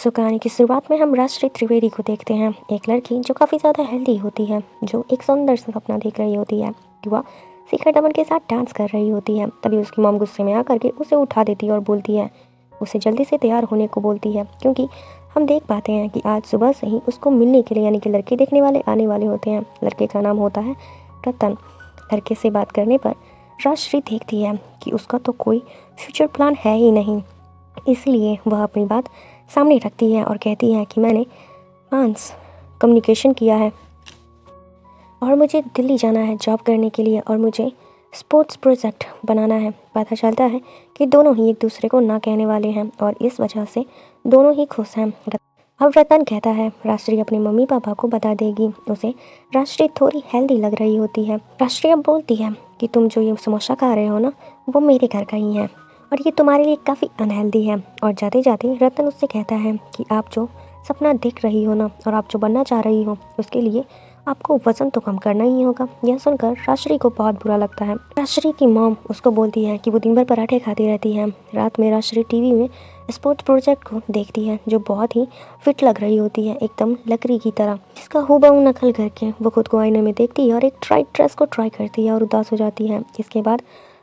कहानी की शुरुआत में हम राष्ट्री त्रिवेदी को देखते हैं। एक लड़की जो काफ़ी ज़्यादा हेल्दी होती है, जो एक सुंदर सा सपना देख रही होती है कि वह शिखर धवन के साथ डांस कर रही होती है। तभी उसकी मॉम गुस्से में आकर के उसे उठा देती है और बोलती है, उसे जल्दी से तैयार होने को बोलती है, क्योंकि हम देख पाते हैं कि आज सुबह से ही उसको मिलने के लिए यानी कि लड़के देखने वाले आने वाले होते हैं। लड़के का नाम होता है रतन। लड़के से बात करने पर राष्ट्री देखती है कि उसका तो कोई फ्यूचर प्लान है ही नहीं, इसलिए वह अपनी बात सामने रखती है और कहती है कि मैंने मास कम्युनिकेशन किया है और मुझे दिल्ली जाना है जॉब करने के लिए और मुझे स्पोर्ट्स प्रोजेक्ट बनाना है। पता चलता है कि दोनों ही एक दूसरे को ना कहने वाले हैं और इस वजह से दोनों ही खुश हैं। अब रतन कहता है राष्ट्री अपने मम्मी पापा को बता देगी उसे राष्ट्री थोड़ी हेल्दी लग रही होती है। राष्ट्री अब बोलती है कि तुम जो ये समोसा खा रहे हो ना, वो मेरे घर का ही है और ये तुम्हारे लिए काफ़ी अनहेल्दी है। और जाते जाते रतन उससे कहता है कि आप जो सपना देख रही हो ना और आप जो बनना चाह रही हो, उसके लिए आपको वज़न तो कम करना ही होगा। यह सुनकर राष्ट्री को बहुत बुरा लगता है। राष्ट्री की मॉम उसको बोलती है कि वो दिन भर पराठे खाती रहती है। रात में राष्ट्री टीवी में स्पोर्ट्स प्रोजेक्ट को देखती है, जो बहुत ही फिट लग रही होती है, एकदम लकड़ी की तरह, जिसका हूबहू नकल करके वो खुद को आईने में देखती है और एक टाइट ड्रेस को ट्राई करती है और उदास हो जाती है। इसके बाद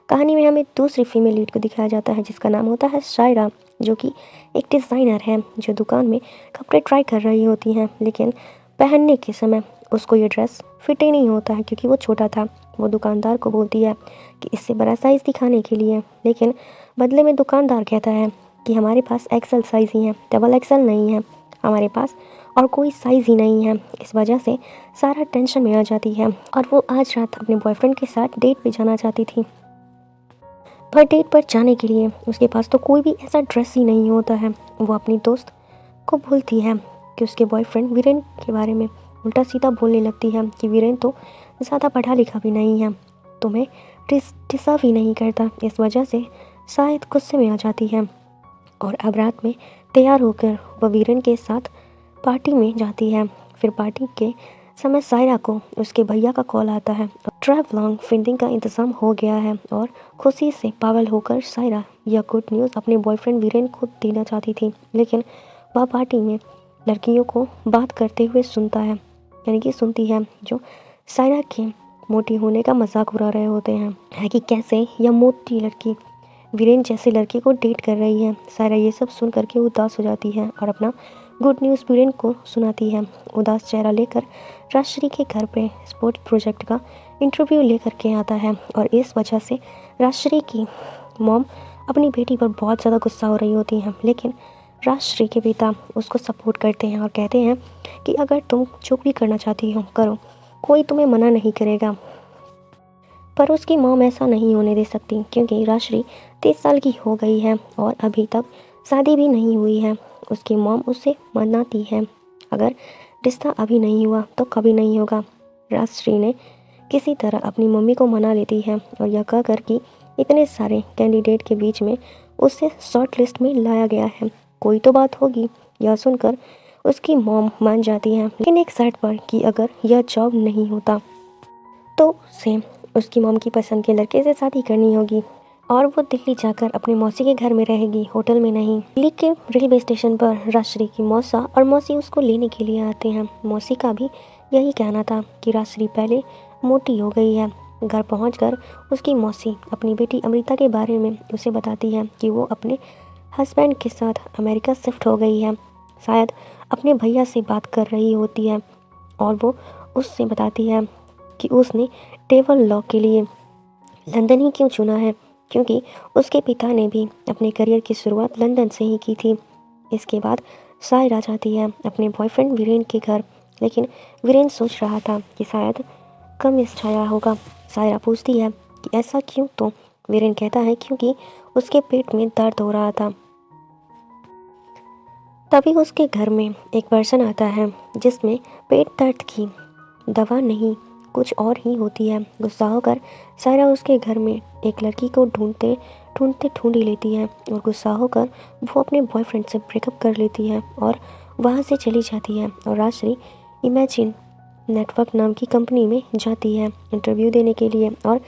कहानी में हमें दूसरी फीमेल लीड को दिखाया जाता है, जिसका नाम होता है शायरा, जो कि एक डिज़ाइनर है जो दुकान में कपड़े ट्राई कर रही होती हैं, लेकिन पहनने के समय उसको ये ड्रेस फिट ही नहीं होता है क्योंकि वो छोटा था। वो दुकानदार को बोलती है कि इससे बड़ा साइज़ दिखाने के लिए, लेकिन बदले में दुकानदार कहता है कि हमारे पास एक्सेल साइज़ ही है, डबल एक्सेल नहीं है, हमारे पास और कोई साइज़ ही नहीं है। इस वजह से सारा टेंशन में आ जाती है और वो आज रात अपने बॉयफ्रेंड के साथ डेट पे जाना चाहती थी, पर डेट पर जाने के लिए उसके पास तो कोई भी ऐसा ड्रेस ही नहीं होता है। वो अपनी दोस्त को बोलती है कि उसके बॉयफ्रेंड वीरेन के बारे में उल्टा सीधा बोलने लगती है कि वीरेन तो ज़्यादा पढ़ा लिखा भी नहीं है, तुम्हें डिज़र्व ही नहीं करता। इस वजह से शायद गुस्से में आ जाती है और अब रात में तैयार होकर वह वीरेन के साथ पार्टी में जाती है। फिर पार्टी के समय सायरा को उसके भैया का कॉल आता है। ट्रैवलॉन्ग फंडिंग का इंतज़ाम हो गया है और खुशी से पागल होकर सायरा यह गुड न्यूज़ अपने बॉयफ्रेंड वीरेन को देना चाहती थी, लेकिन वह पार्टी में लड़कियों को बात करते हुए सुनती है जो सायरा के मोटी होने का मजाक उड़ा रहे होते हैं, है कि कैसे यह मोटी लड़की वीरेन जैसे लड़के को डेट कर रही है। सायरा ये सब सुन करके उदास हो जाती है और अपना गुड न्यूज़ वीरेन को सुनाती है। उदास चेहरा लेकर राष्ट्री के घर पे स्पोर्ट्स प्रोजेक्ट का इंटरव्यू लेकर के आता है और इस वजह से राष्ट्री की मॉम अपनी बेटी पर बहुत ज़्यादा गुस्सा हो रही होती है, लेकिन राष्ट्री के पिता उसको सपोर्ट करते हैं और कहते हैं कि अगर तुम जो भी करना चाहती हो करो, कोई तुम्हें मना नहीं करेगा। पर उसकी मॉम ऐसा नहीं होने दे सकती क्योंकि राष्ट्री 30 साल की हो गई है और अभी तक शादी भी नहीं हुई है। उसकी मॉम उससे मनाती है, अगर रिश्ता अभी नहीं हुआ तो कभी नहीं होगा। राष्ट्री ने किसी तरह अपनी मम्मी को मना लेती है और यह कहकर कि इतने सारे कैंडिडेट के बीच में उसे शॉर्ट लिस्ट में लाया गया है, कोई तो बात होगी। यह सुनकर उसकी मॉम मान जाती है, लेकिन एक शर्त पर कि अगर यह जॉब नहीं होता तो उसे उसकी मॉम की पसंद के लड़के से शादी करनी होगी और वो दिल्ली जाकर अपने मौसी के घर में रहेगी, होटल में नहीं। दिल्ली के रेलवे स्टेशन पर राष्ट्री की मौसा और मौसी उसको लेने के लिए आते हैं। मौसी का भी यही कहना था कि राष्ट्री पहले मोटी हो गई है। घर पहुंचकर उसकी मौसी अपनी बेटी अमृता के बारे में उसे बताती है कि वो अपने हस्बैंड के साथ अमेरिका शिफ्ट हो गई है, शायद अपने भैया से बात कर रही होती है और वो उससे बताती है कि उसने ट्रैवल लॉ के लिए लंदन ही क्यों चुना है, क्योंकि उसके पिता ने भी अपने करियर की शुरुआत लंदन से ही की थी। इसके बाद सायरा जाती है अपने बॉयफ्रेंड वीरेन के घर, लेकिन वीरेन सोच रहा था कि शायद कम मिस आया होगा। सायरा पूछती है कि ऐसा क्यों, तो वीरेन कहता है क्योंकि उसके पेट में दर्द हो रहा था। तभी उसके घर में एक पर्सन आता है जिसमें पेट दर्द की दवा नहीं कुछ और ही होती है। गुस्सा होकर सायरा उसके घर में एक लड़की को ढूंढते ढूंढ ही लेती है और गुस्सा होकर वो अपने बॉयफ्रेंड से ब्रेकअप कर लेती है और वहाँ से चली जाती है और राष्ट्री इमेजिन नेटवर्क नाम की कंपनी में जाती है इंटरव्यू देने के लिए। और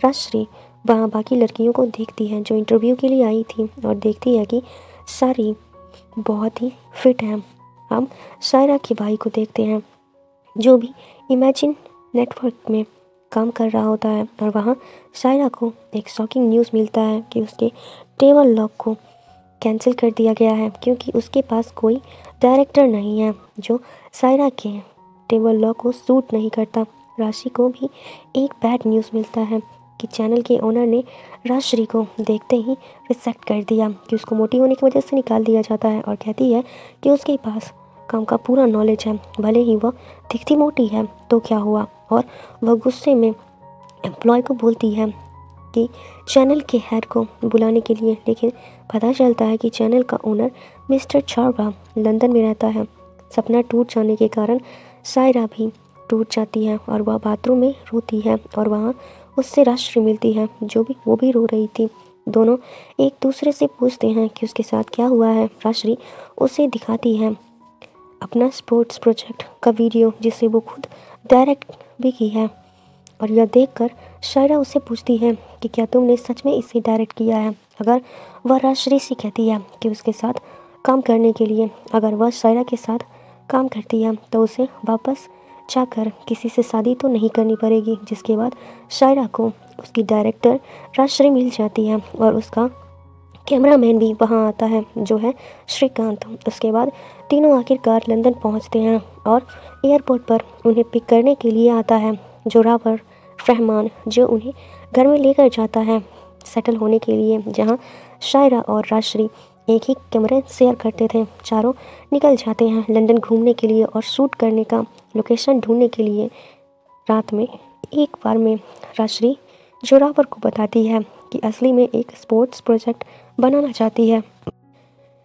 राष्ट्री वहाँ बाकी लड़कियों को देखती है जो इंटरव्यू के लिए आई थी और देखती है कि सारी बहुत ही फिट है। हम शायरा के भाई को देखते हैं जो भी इमेजिन नेटवर्क में काम कर रहा होता है, और वहाँ शायरा को एक शॉकिंग न्यूज़ मिलता है कि उसके टेबल लॉक को कैंसिल कर दिया गया है क्योंकि उसके पास कोई डायरेक्टर नहीं है जो शायरा के टेबल लॉक को सूट नहीं करता। राशि को भी एक बैड न्यूज़ मिलता है कि चैनल के ओनर ने राजश्री को देखते ही रिजेक्ट कर दिया, कि उसको मोटी होने की वजह से निकाल दिया जाता है, और कहती है कि उसके पास काम का पूरा नॉलेज है, भले ही वह दिखती मोटी है तो क्या हुआ। और वह गुस्से में एम्प्लॉय को बोलती है कि चैनल के हेड को बुलाने के लिए, लेकिन पता चलता है कि चैनल का ओनर मिस्टर चारवा लंदन में रहता है। सपना टूट जाने के कारण शायरा भी टूट जाती है और वह बाथरूम में रोती है, और वहाँ उससे राजश्री मिलती है वो भी रो रही थी। दोनों एक दूसरे से पूछते हैं कि उसके साथ क्या हुआ है। राजश्री उसे दिखाती है अपना स्पोर्ट्स प्रोजेक्ट का वीडियो जिसे वो खुद डायरेक्ट भी की है, और यह देखकर शायरा उससे पूछती है कि क्या तुमने सच में इसे डायरेक्ट किया है। अगर वह राजश्री से कहती है कि उसके साथ काम करने के लिए, अगर वह शायरा के साथ काम करती है तो उसे वापस जाकर किसी से शादी तो नहीं करनी पड़ेगी, जिसके बाद शायरा को उसकी डायरेक्टर राजश्री मिल जाती है और उसका कैमरामैन भी वहाँ आता है जो है श्रीकांत। उसके बाद तीनों आखिरकार लंदन पहुँचते हैं और एयरपोर्ट पर उन्हें पिक करने के लिए आता है जोरावर रहमान, जो उन्हें घर में लेकर जाता है सेटल होने के लिए, जहाँ शायरा और राजश्री एक ही कमरे शेयर करते थे। चारों निकल जाते हैं लंदन घूमने के लिए और शूट करने का लोकेशन ढूंढने के लिए। रात में एक बार में राजश्री जोरावर को बताती है कि असली में एक स्पोर्ट्स प्रोजेक्ट बनाना चाहती है,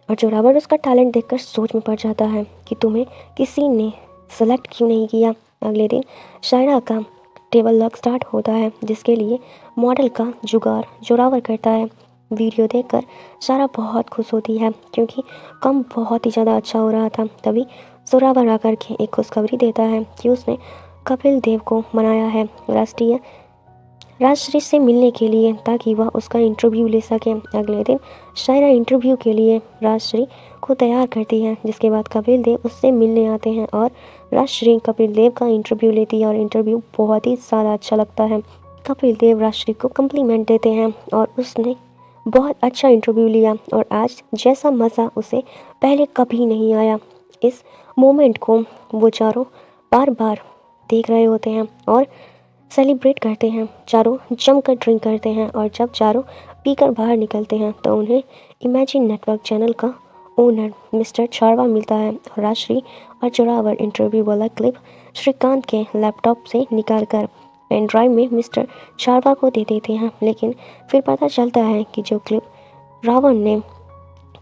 और जोरावर उसका टैलेंट देखकर सोच में पड़ जाता है कि तुम्हें किसी ने सेलेक्ट क्यों नहीं किया। अगले दिन शायरा का टेबल लॉक स्टार्ट होता है जिसके लिए मॉडल का जुगाड़ जोरावर करता है। वीडियो देखकर शायरा बहुत खुश होती है क्योंकि काम बहुत ही ज़्यादा अच्छा हो रहा था। तभी जोरावर आकर के एक खुशखबरी देता है कि उसने कपिल देव को मनाया है राजश्री से मिलने के लिए ताकि वह उसका इंटरव्यू ले सके। अगले दिन शायरा इंटरव्यू के लिए राजश्री को तैयार करती है, जिसके बाद कपिल देव उससे मिलने आते हैं और राजश्री कपिल देव का इंटरव्यू लेती है और इंटरव्यू बहुत ही ज़्यादा अच्छा लगता है। कपिल देव राजश्री को कम्प्लीमेंट देते हैं और उसने बहुत अच्छा इंटरव्यू लिया और आज जैसा मज़ा उसे पहले कभी नहीं आया। इस मोमेंट को वो चारों बार बार देख रहे होते हैं और सेलिब्रेट करते हैं। चारों जमकर ड्रिंक करते हैं और जब चारों पीकर बाहर निकलते हैं तो उन्हें इमेजिन नेटवर्क चैनल का ओनर मिस्टर चारवा मिलता है, और राजश्री और जोरावर इंटरव्यू वाला क्लिप श्रीकांत के लैपटॉप से निकालकर पेन ड्राइव में मिस्टर चारवा को दे देते हैं। लेकिन फिर पता चलता है कि जो क्लिप रावण ने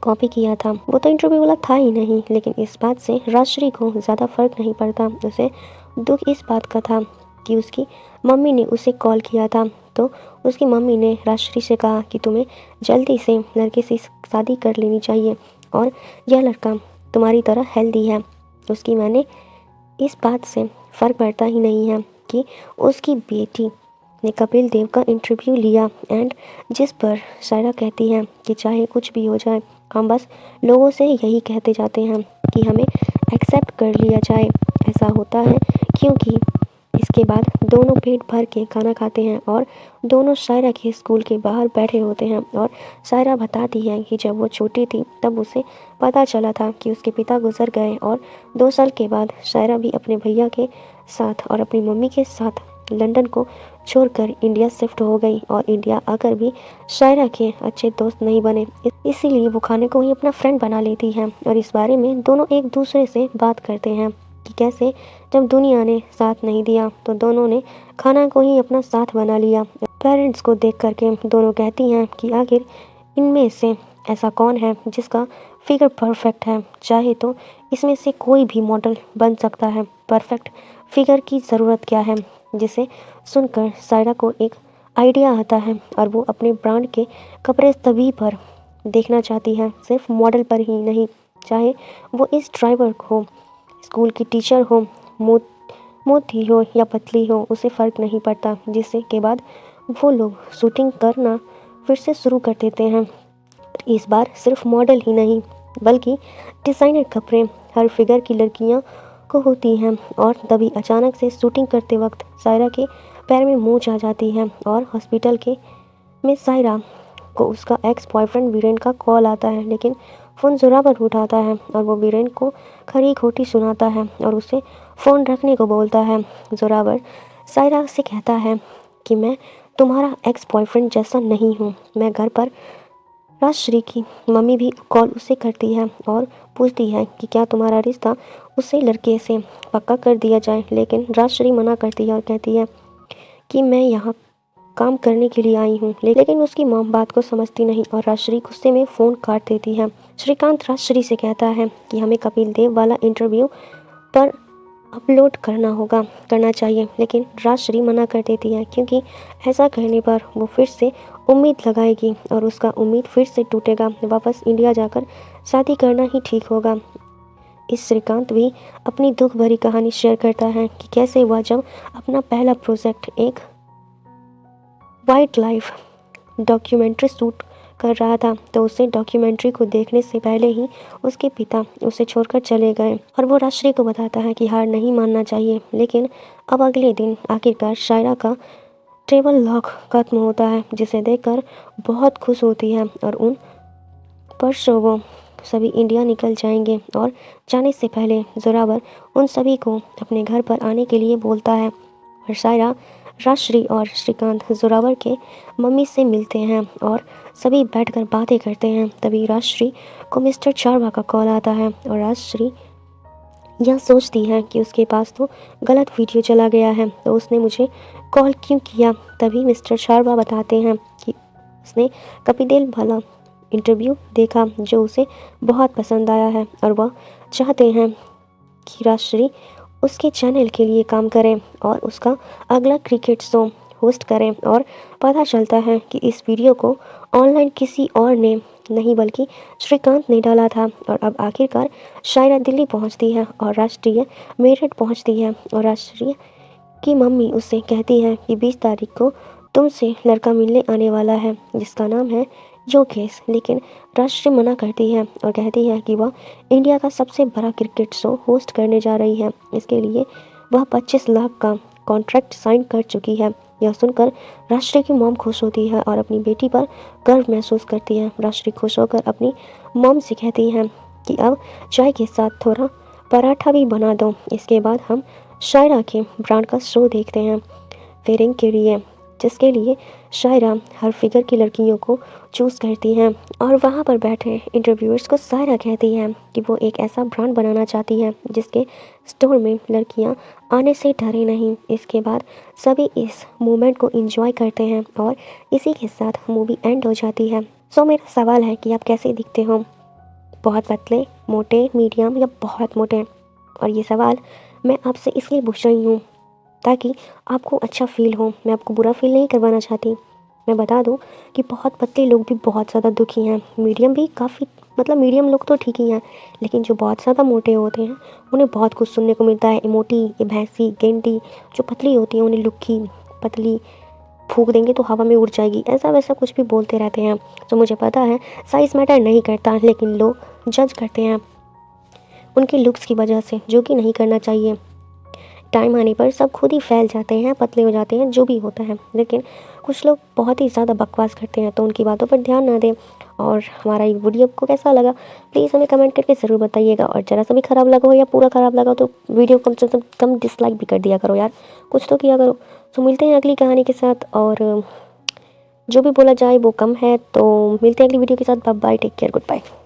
कॉपी किया था वो तो इंटरव्यू वाला था ही नहीं। लेकिन इस बात से राजश्री को ज़्यादा फर्क नहीं पड़ता। उसे दुख इस बात का था कि उसकी मम्मी ने उसे कॉल किया था तो उसकी मम्मी ने राजश्री से कहा कि तुम्हें जल्दी से लड़के से शादी कर लेनी चाहिए और यह लड़का तुम्हारी तरह हेल्दी है। उसकी मैंने इस बात से फ़र्क पड़ता ही नहीं है कि उसकी बेटी ने कपिल देव का इंटरव्यू लिया, एंड जिस पर शायरा कहती है कि चाहे कुछ भी हो जाए हम बस लोगों से यही कहते जाते हैं कि हमें एक्सेप्ट कर लिया जाए। ऐसा होता है क्योंकि इसके बाद दोनों पेट भर के खाना खाते हैं और दोनों शायरा के स्कूल के बाहर बैठे होते हैं, और शायरा बताती है कि जब वो छोटी थी तब उसे पता चला था कि उसके पिता गुजर गए और 2 साल के बाद शायरा भी अपने भैया के साथ और अपनी मम्मी के साथ लंदन को छोड़कर इंडिया शिफ्ट हो गई, और इंडिया आकर भी शायरा के अच्छे दोस्त नहीं बने, इसीलिए वो खाने को ही अपना फ्रेंड बना लेती है। और इस बारे में दोनों एक दूसरे से बात करते हैं कि कैसे जब दुनिया ने साथ नहीं दिया तो दोनों ने खाना को ही अपना साथ बना लिया। पेरेंट्स को देख करके दोनों कहती हैं कि आखिर इनमें से ऐसा कौन है जिसका फिगर परफेक्ट है, चाहे तो इसमें से कोई भी मॉडल बन सकता है, परफेक्ट फिगर की ज़रूरत क्या है। जिसे सुनकर शायरा को एक आइडिया आता है और वो अपने ब्रांड के कपड़े तभी पर देखना चाहती है, सिर्फ मॉडल पर ही नहीं, चाहे वो इस ड्राइवर हो, स्कूल की टीचर हो, मोटी हो या पतली हो, उसे फ़र्क नहीं पड़ता। जिससे के बाद वो लोग शूटिंग करना फिर से शुरू कर देते हैं। इस बार सिर्फ मॉडल ही नहीं बल्कि डिज़ाइनर कपड़े हर फिगर की लड़कियां को होती हैं। और तभी अचानक से शूटिंग करते वक्त सायरा के पैर में मोच आ जाती है और हॉस्पिटल के में सायरा को उसका एक्स बॉयफ्रेंड वीरेन का कॉल आता है, लेकिन फ़ोन जोरावर उठाता है और वो वीरेन को खरी खोटी सुनाता है और उसे फ़ोन रखने को बोलता है। जोरावर सायरा से कहता है कि मैं तुम्हारा एक्स बॉयफ्रेंड जैसा नहीं हूँ। मैं घर पर राजश्री की मम्मी भी कॉल उसे करती है और पूछती है कि क्या तुम्हारा रिश्ता उसे लड़के से पक्का कर दिया जाए, लेकिन राजश्री मना करती है और कहती है कि मैं यहाँ काम करने के लिए आई हूँ। लेकिन उसकी मॉम बात को समझती नहीं और राजश्री गुस्से में फ़ोन काट देती है। श्रीकांत राजश्री से कहता है कि हमें कपिल देव वाला इंटरव्यू पर अपलोड करना चाहिए, लेकिन राजश्री मना कर देती है क्योंकि ऐसा करने पर वो फिर से उम्मीद लगाएगी और उसका उम्मीद फिर से टूटेगा। वापस इंडिया जाकर शादी करना ही ठीक होगा। इस श्रीकांत भी अपनी दुख भरी कहानी शेयर करता है कि कैसे वह जब अपना पहला प्रोजेक्ट एक वाइल्ड लाइफ डॉक्यूमेंट्री शूट कर रहा था तो उसे डॉक्यूमेंट्री को देखने से पहले ही उसके पिता उसे छोड़कर चले गए और वो राजश्री को बताता है कि हार नहीं मानना चाहिए। लेकिन अब अगले दिन आखिरकार शायरा का ट्रेवल लॉग खत्म होता है, जिसे देखकर बहुत खुश होती है और उन परसों वो सभी इंडिया निकल जाएंगे और जाने से पहले जोरावर उन सभी को अपने घर पर आने के लिए बोलता है और शायरा राजश्री और श्रीकांत जोरावर के मम्मी से मिलते हैं और सभी बैठकर बातें करते हैं। तभी राजश्री को मिस्टर चारवा का कॉल आता है और राजश्री यह सोचती है कि उसके पास तो गलत वीडियो चला गया है, तो उसने मुझे कॉल क्यों किया। तभी मिस्टर चारवा बताते हैं कि उसने कपिल देव वाला इंटरव्यू देखा जो उसे बहुत पसंद आया है और वह चाहते हैं कि राजश्री उसके चैनल के लिए काम करें और उसका अगला क्रिकेट शो होस्ट करें। और पता चलता है कि इस वीडियो को ऑनलाइन किसी और ने नहीं बल्कि श्रीकांत ने डाला था। और अब आखिरकार शायरा दिल्ली पहुंचती है और राष्ट्रीय मेरठ पहुंचती है और राष्ट्रीय की मम्मी उससे कहती है कि 20 तारीख को तुमसे लड़का मिलने आने वाला है जिसका नाम है योगेश। लेकिन राजश्री मना करती है और कहती है कि वह इंडिया का सबसे बड़ा क्रिकेट शो होस्ट करने जा रही है, इसके लिए वह 25 लाख का कॉन्ट्रैक्ट साइन कर चुकी है। यह सुनकर राजश्री की मॉम खुश होती है और अपनी बेटी पर गर्व महसूस करती है। राजश्री खुश होकर अपनी मॉम से कहती है कि अब चाय के साथ थोड़ा पराठा भी बना दो। इसके बाद हम शायरा के ब्रांड का शो देखते हैं वेयरिंग के लिए, जिसके लिए शायरा हर फिगर की लड़कियों को चूज़ करती हैं। और वहाँ पर बैठे इंटरव्यूअर्स को शायरा कहती है कि वो एक ऐसा ब्रांड बनाना चाहती है जिसके स्टोर में लड़कियाँ आने से डरे नहीं। इसके बाद सभी इस मोमेंट को एंजॉय करते हैं और इसी के साथ मूवी एंड हो जाती है। सो मेरा सवाल है कि आप कैसे दिखते हो, बहुत पतले, मोटे, मीडियम या बहुत मोटे? और ये सवाल मैं आपसे इसलिए पूछ रही हूँ ताकि आपको अच्छा फील हो। मैं आपको बुरा फील नहीं करवाना चाहती। मैं बता दूं कि बहुत पतले लोग भी बहुत ज़्यादा दुखी हैं, मीडियम भी काफ़ी, मतलब मीडियम लोग तो ठीक ही हैं, लेकिन जो बहुत ज़्यादा मोटे होते हैं उन्हें बहुत कुछ सुनने को मिलता है। ये मोटी, ये भैंसी, गेंडी। जो पतली होती है उन्हें लुक्की, पतली, फूंक देंगे तो हवा में उड़ जाएगी, ऐसा वैसा कुछ भी बोलते रहते हैं। तो मुझे पता है साइज़ मैटर नहीं करता, लेकिन लोग जज करते हैं उनके लुक्स की वजह से, जो कि नहीं करना चाहिए। टाइम आने पर सब खुद ही फैल जाते हैं, पतले हो जाते हैं, जो भी होता है। लेकिन कुछ लोग बहुत ही ज़्यादा बकवास करते हैं, तो उनकी बातों पर ध्यान ना दें। और हमारा ये वीडियो को कैसा लगा प्लीज़ हमें कमेंट करके ज़रूर बताइएगा। और ज़रा सा भी ख़राब लगा हो या पूरा ख़राब लगा तो वीडियो कम से कम डिसलाइक भी कर दिया करो यार, कुछ तो किया करो। तो मिलते हैं अगली कहानी के साथ, और जो भी बोला जाए वो कम है। तो मिलते हैं अगली वीडियो के साथ। Bye bye, take care, good bye.